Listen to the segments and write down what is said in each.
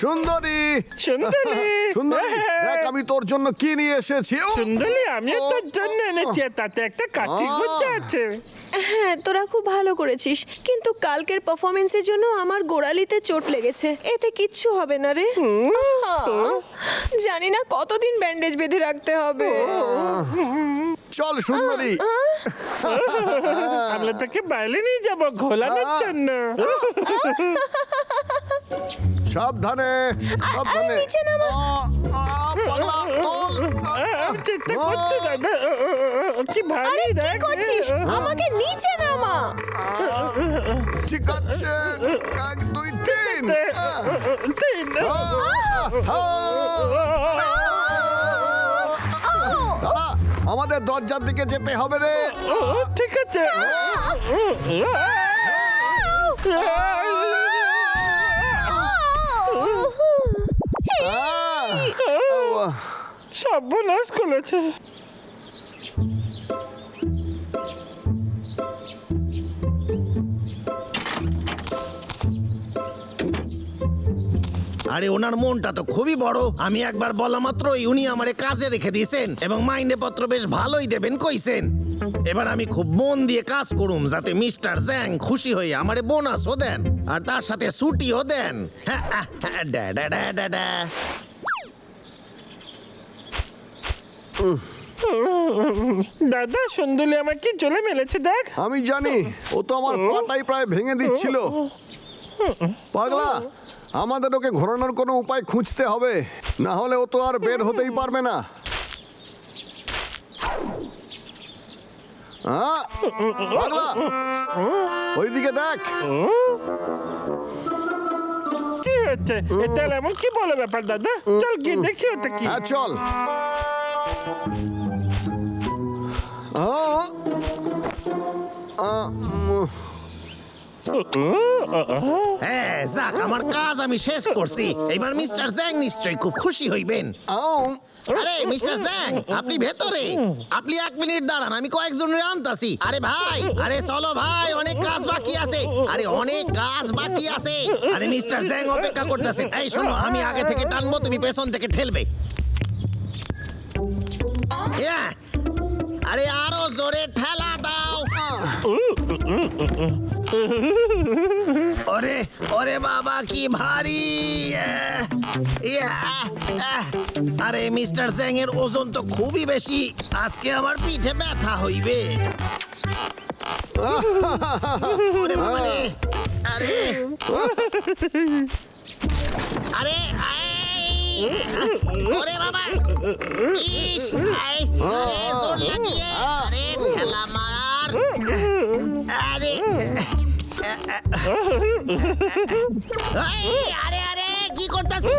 সুন্দরী, সুন্দরী, সুন্দরী, দেখ আমি তোর জন্য কি নিয়ে এসেছি। সুন্দরী, আমিও তোর জন্য এনেছি, তাতে একটা কাঠি গুচ্ছা আছে। হ্যাঁ, তোরা খুব ভালো করেছিস, কিন্তু কালকের পারফরমেন্সের জন্য আমার গোড়ালিতে চোট লেগেছে। এতে কিচ্ছু হবে না রে। জানি না কতদিন ব্যান্ডেজ বেঁধে রাখতে হবে। চল সুন্দরী, আমরা তোকে বাইরে নিয়ে যাবো ঘোলানোর জন্য। সাবধানে সাবধানে। নিচে নামো। পাগলা, তোল। চেষ্টা করছি দাদা, কি ভারী কি দেখ। করছিস? আমাকে নিচে নামা। ঠিক আছে, 1 2 3। তিন। দাঁড়া, আমাদের দরজার দিকে যেতে হবে রে। ঠিক আছে। সর্বনাশ করেছে। আরে ওনার মনটা তো খুবই বড়। আমি একবার বলা মাত্রই উনি আমারে কাজে রেখে দিয়েছেন এবং মাইনে পত্র বেশ ভালোই দেবেন কইছেন। এবার আমি খুব মন দিয়ে কাজ করুম যাতে মিস্টার জ্যাং খুশি হয়ে আমারে বোনাসও দেন আর তার সাথে ছুটিও দেন। ডা ডা ডা ডা ডা। দাদা, সুন্দরী আমার কি জলে মেলেছে দেখ। আমি জানি, ও তো আমার পাটাই প্রায় ভেঙে দিচ্ছিল। পাগলা, আমাদের ওকে ঘোরানোর কোনো উপায় খুঁজতে হবে, না হলে ও তো আর বের হতেই পারবে না। পাগলা, ওইদিকে দেখ। কি হচ্ছে? এটা এমন কি বলে ব্যাপার দাদা? চল গিয়ে দেখি ওটা কি। হ্যাঁ চল। হ্যাঁ যাক, আমার কাজ আমি শেষ করছি। এবার মিস্টার জ্যাং নিশ্চয়ই খুব খুশি হইবেন। আরে মিস্টার জ্যাং, আপনি ভেতরে। আপনি 1 মিনিট দাঁড়ান, আমি কয়েকজনের আনতাছি। আরে ভাই, আরে চলো ভাই, অনেক কাজ বাকি আছে। আরে অনেক কাজ বাকি আছে। আরে মিস্টার জ্যাং অপেক্ষা করতেছেন। এই শোনো, আমি আগে থেকে টানবো, তুমি পেছন থেকে ঠেলবে। আরে আরো জোরে ঠেলা দাও। ওরে ওরে বাবা, কি ভারী। আরে মিস্টার জ্যাং এর ওজন তো খুবই বেশি, আজকে আমার পিঠে ব্যথা হইবে। ওরে বাবা রে। আরে আরে ওরে বাবা, ইস, আরে জোর লাগিয়ে, আরে ঠেলা মারার। আরে আরে আরে কি করতেছিস?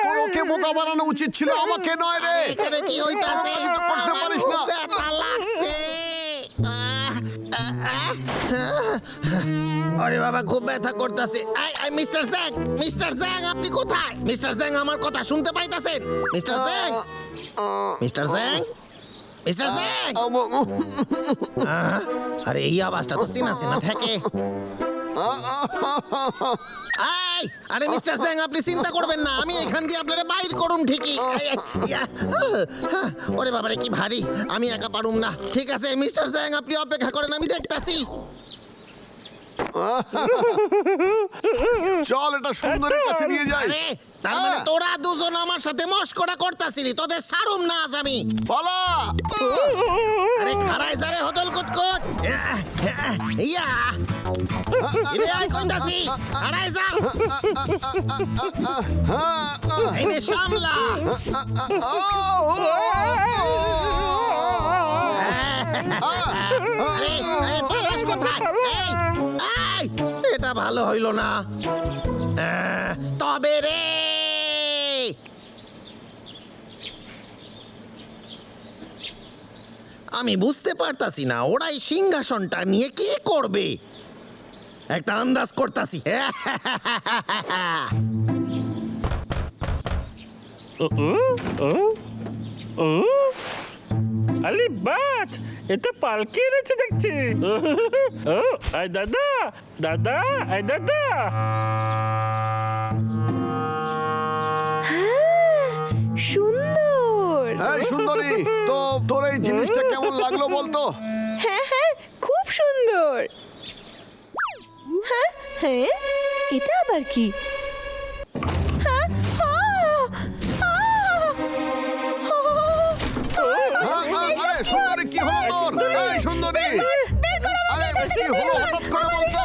তোর ওকে বোকা বানানো উচিত ছিল, আমাকে নয় রে। এখানে কি হইতাছে? তো করতে পারিস না। ব্যথা লাগছে। আরে বাবা, খুব ব্যথা করতেছে। মিস্টার জ্যাং, মিস্টার জ্যাং, আপনি কোথায়? মিস্টার জ্যাং, আমার কথা শুনতে পাইতাছেন? Mister Zhang, mister Zhang, mister Zhang. আরে এই আওয়াজটা তো চেনা চেনা ঠেকে। আরে মিস্টার জ্যাং, আপনি চিন্তা করবেন না, আমি এখান দিয়ে আপনারা বাইর করুম ঠিকই। ওরে বাবারে, কি ভারী, আমি একা পারুম না। ঠিক আছে মিস্টার জ্যাং, আপনি অপেক্ষা করেন, আমি দেখতাছি। চল, এটা সুন্দরীর কাছে নিয়ে যাই। আরে তার মানে তোরা দুজন আমার সাথে মস্করা করতাছিলি, তোদের ছাড়ুম না আজ আমি। পালা। আরে খারাই যারে হদল কুতকুত। ইয়া ইরে আই কইতাছি, খারাই যা। এইনে সামলা। আরে পালাস কোথায়? এই, এটা ভালো হইল না। তবে রে আমি বুঝতে পারতাছি না ওরাই সিংহাসনটা নিয়ে কি করবে। একটা আন্দাজ করতাছি। আলি বাট এটা পালকি এনেছে দেখছি। আই দাদা, দাদা, আই দাদা। সুন্দর। এই সুন্দরী, তো তোর এই জিনিসটা কেমন লাগলো বলতো? হ্যাঁ হ্যাঁ, খুব সুন্দর। হ্যাঁ হ্যাঁ, এটা আবার কি? হ্যাঁ, আরে সুন্দরী, কি হলো তোর? এই সুন্দরী, আরে কি হলো হঠাৎ করে বলতো?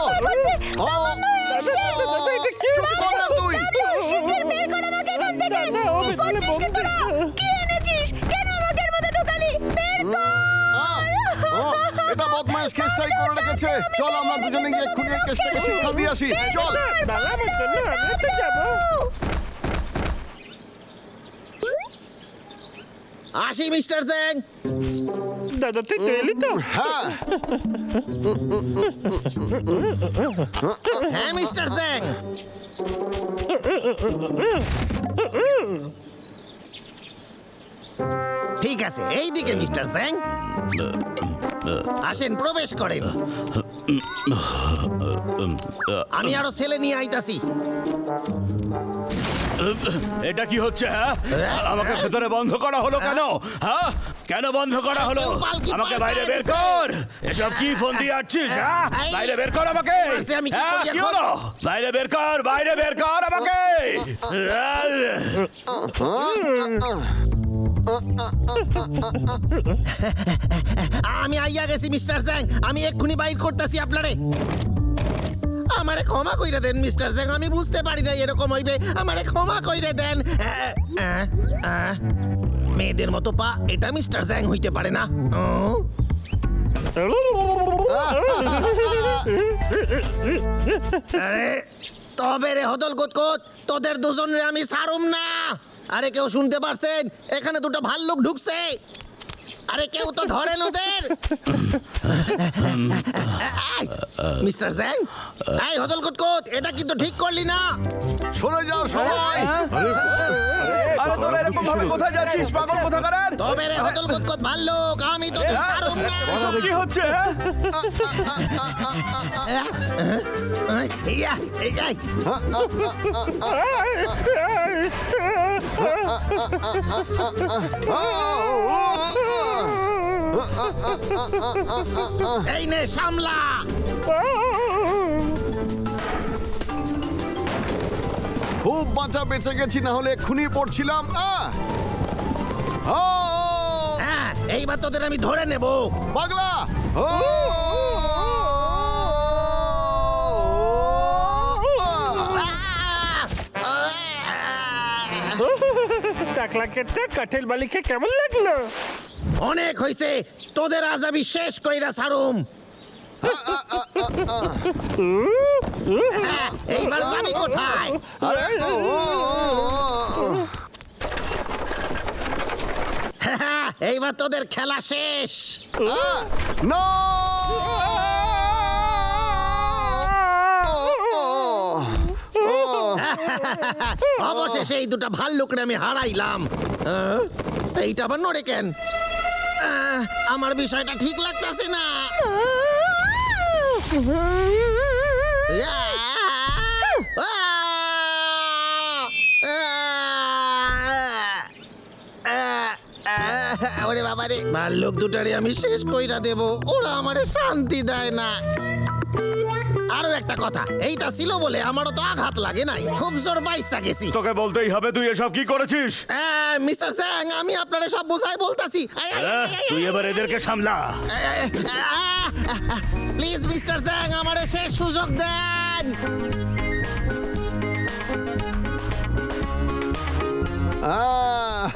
চুপ কর না তুই। এটা বদমাইশ কেসটাই করে রেখেছে। চল আমরা দুজনে গিয়ে এক্ষুনি এই কেসটাকে শিক্ষা দিয়ে আসি। চল। দাদা বলছে না, আমি তো যাবো। আসি মিস্টার জ্যাং। দাদা তুই তো এলি তো? হ্যাঁ, হ্যাঁ মিস্টার জ্যাং। ঠিক আছে, এই দিকে মিস্টার জ্যাং। আসেন, প্রবেশ করেন। আমি আরো ছেলে নিয়ে আইতাছি। এটা কি হচ্ছে? হ্যাঁ, আমাকে ভেতরে বন্ধ করা হলো কেন? হ্যাঁ, কেন বন্ধ করা হলো? আমাকে বাইরে বের কর। এসব কি ফোন দিয়ে আসছিস? হ্যাঁ, বাইরে বের কর আমাকে। আমি কি হ্যাঁ, করি কি এখন? হলো? বাইরে বের কর, বাইরে বের কর আমাকে। আমি আইয়া গেছি মিস্টার জ্যাং। আমি এক্ষুনি বাইর করতেছি আপনারে। আমারে ক্ষমা কইরে দেন মিস্টার জ্যাং, আমি বুঝতে পারি না এরকম হইবে। আমারে ক্ষমা কইরে দেন। মেয়েদের মতো পা, এটা মিস্টার জ্যাং হইতে পারে না। আরে তবে রে হদল কুতকুত, তোদের দুজনের আমি ছাড়ুম না। আরে কেউ শুনতে পারছেন? এখানে দুটো ভাল্লুক ঢুকছে। আরে কেউ তো ধরেন ওদের। মিস্টার জ্যাং, এই হদল কুতকুত, এটা কিন্তু ঠিক করলি না। সরে যাও সবাই। আরে তোরা এরকম ভাবে কোথায় যাচ্ছিস পাগল কোথাকার? তবে রে হদল কুতকুত ভাল্লুক, আমি তোদের ছাড়ুম না। এসব কি হচ্ছে? ইয়া, এই, এই, এই নে সামলা। খুব বাঁচা বেঁচে গেছি, না হলে এক্ষুনি পড়ছিলাম। হ্যাঁ, এইবার তোদের আমি ধরে নেব। পাগলা। টাকলা কেটে কাঠেল বালি খেয়ে কেমন লাগলো? অনেক হইছে, তোদের আজ আমি শেষ কইরা ছাড়ুম। এইবার যাবি কোথায়? আরে এইবার তোদের খেলা শেষ। না, অবশেষে এই দুটা ভাল্লুকরে আমি হারাইলাম। এইটা আবার নড়ে কেন? আমার বিষয়টা ঠিক লাগতেছে না। ওরে বাবারে, ভাল্লুক দুটারে আমি শেষ কইরা দেব, ওরা আমারে শান্তি দেয় না। আরো একটা কথা, এইটা ছিল বলে আমারও তো আঘাত লাগে নাই, খুব জোর বাইসা গেছি। তোকে বলতেই হবে তুই এসব কি করেছিস। মিস্টার স্যাং, আমি আপনারে সব বুঝাই বলতাছি। তুই এবার এদেরকে সামলা। প্লিজ মিস্টার স্যাং, আমারে শেষ সুযোগ দেন। আহ